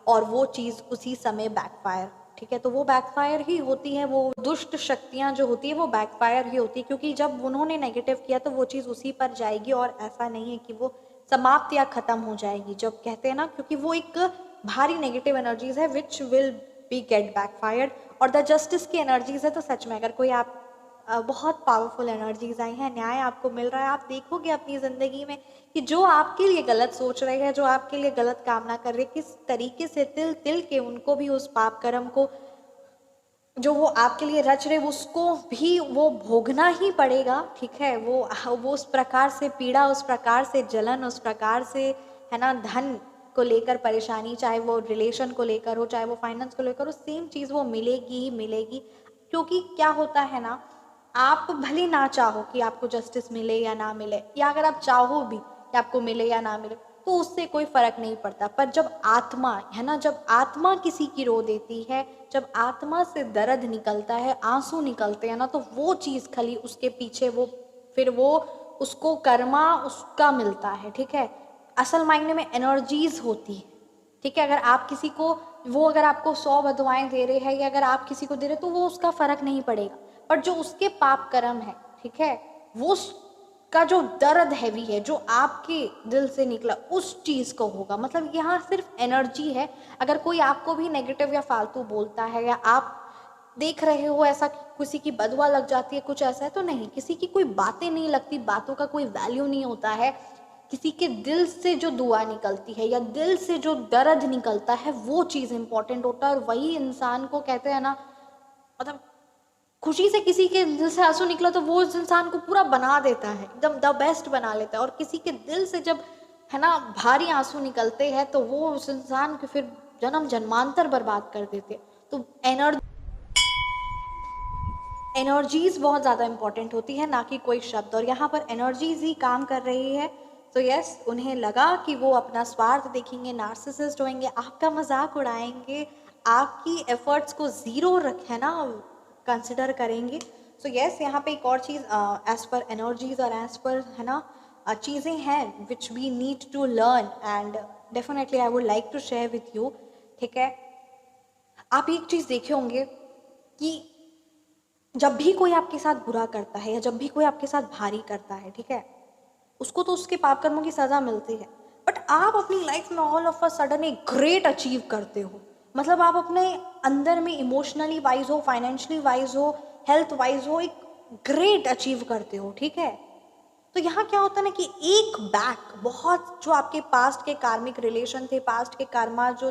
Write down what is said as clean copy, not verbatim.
और वो चीज़ उसी समय बैकफायर, ठीक है। तो वो बैकफायर ही होती है, वो दुष्ट शक्तियाँ जो होती है वो बैकफायर ही होती है, क्योंकि जब उन्होंने नेगेटिव किया तो वो चीज़ उसी पर जाएगी, और ऐसा नहीं है कि वो समाप्त या ख़त्म हो जाएगी। जब कहते हैं ना, क्योंकि वो एक भारी नेगेटिव एनर्जीज है which will be get backfired. और द जस्टिस की एनर्जीज है, तो सच में अगर कोई आप बहुत पावरफुल एनर्जीज आई हैं, न्याय आपको मिल रहा है, आप देखोगे अपनी ज़िंदगी में कि जो आपके लिए गलत सोच रहे हैं, जो आपके लिए गलत कामना कर रहे हैं, किस तरीके से तिल तिल के उनको भी उस पाप कर्म को जो वो आपके लिए रच रहे उसको भी वो भोगना ही पड़ेगा, ठीक है। वो उस प्रकार से पीड़ा, उस प्रकार से जलन, उस प्रकार से, है ना, धन को लेकर परेशानी, चाहे वो रिलेशन को लेकर हो, चाहे वो फाइनेंस को लेकर हो, सेम चीज़ वो मिलेगी ही मिलेगी। क्योंकि क्या होता है ना, आप भले ना चाहो कि आपको जस्टिस मिले या ना मिले, या अगर आप चाहो भी कि आपको मिले या ना मिले, तो उससे कोई फर्क नहीं पड़ता। पर जब आत्मा, है ना, जब आत्मा किसी की रो देती है, जब आत्मा से दर्द निकलता है, आंसू निकलते हैं ना, तो वो चीज़ खाली उसके पीछे वो फिर वो उसको कर्मा उसका मिलता है, ठीक है। असल मायने में एनर्जीज होती है, ठीक है। अगर आप किसी को, वो अगर आपको 100 बदुआएं दे रहे हैं, या अगर आप किसी को दे रहे, तो वो उसका फर्क नहीं पड़ेगा। पर जो उसके पाप कर्म है, ठीक है, वो का जो दर्द हैवी है, जो आपके दिल से निकला, उस चीज़ को होगा। मतलब यहाँ सिर्फ एनर्जी है। अगर कोई आपको भी नेगेटिव या फालतू बोलता है, या आप देख रहे हो ऐसा किसी की बदुआ लग जाती है, कुछ ऐसा है, तो नहीं, किसी की कोई बातें नहीं लगती, बातों का कोई वैल्यू नहीं होता है। किसी के दिल से जो दुआ निकलती है, या दिल से जो दर्द निकलता है, वो चीज़ इंपॉर्टेंट होता है। और वही इंसान को कहते हैं ना, मतलब खुशी से किसी के दिल से आंसू निकला तो वो उस इंसान को पूरा बना देता है, एकदम द बेस्ट बना लेता है। और किसी के दिल से जब, है ना, भारी आंसू निकलते हैं, तो वो उस इंसान के फिर जन्म जन्मांतर बर्बाद कर देते हैं। तो एनर्जीज बहुत ज़्यादा इंपॉर्टेंट होती है, ना कि कोई शब्द। और यहाँ पर एनर्जीज ही काम कर रही है। तो यस, उन्हें लगा कि वो अपना स्वार्थ देखेंगे, नार्सिसिस्ट होंगे, आपका मजाक उड़ाएंगे, आपकी एफर्ट्स को ज़ीरो रखे ना कंसिडर करेंगे। सो यस, यहाँ पे एक और चीज़ एज पर एनर्जीज और एज पर, है ना, चीज़ें हैं which we need to learn, and definitely I would like to share with you, ठीक है। आप एक चीज़ देखे होंगे कि जब भी कोई आपके साथ बुरा करता है, या जब भी कोई आपके साथ भारी करता है, ठीक है, उसको तो उसके पाप कर्मों की सज़ा मिलती है। बट आप अपनी लाइफ में ऑल ऑफ अ सडन एक ग्रेट अचीव करते हो। मतलब आप अपने अंदर में इमोशनली वाइज हो, फाइनेंशियली वाइज हो, हेल्थ वाइज हो, एक ग्रेट अचीव करते हो, ठीक है। तो यहाँ क्या होता है ना कि एक बैक बहुत, जो आपके पास्ट के कार्मिक रिलेशन थे, पास्ट के कर्मा जो थे,